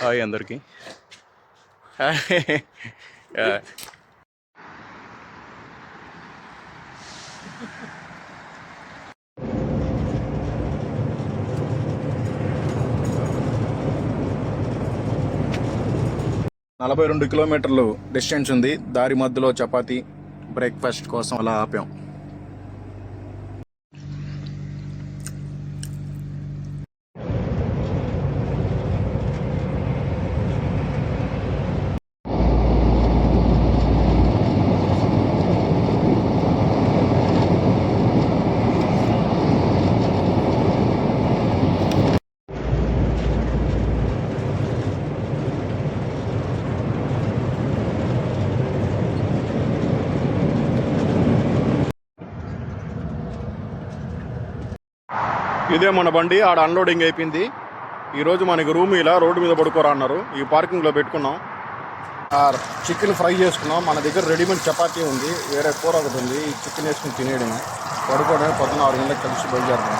Hi అందరికీ. 42 కిలోమీటర్లు distance ఉంది. దారి మధ్యలో చపాతీ బ్రేక్ఫాస్ట్ కోసం అలా ఆపాం. ఇదే మన బండి. ఆడ అన్లోడింగ్ అయిపోయింది. ఈరోజు మనకి రూమ్ ఇలా రోడ్డు మీద పడుకోరా అన్నారు. ఈ పార్కింగ్లో పెట్టుకున్నాం. చికెన్ ఫ్రై చేసుకున్నాం. మన దగ్గర రెడీమేడ్ చపాతీ ఉంది, వేరే కూర ఒకటి ఉంది. ఈ చికెన్ వేసుకుని తినేయడమే. పడుకోవడమే. 16 గంటలకు కలిసి బయలుదేరుతున్నాం.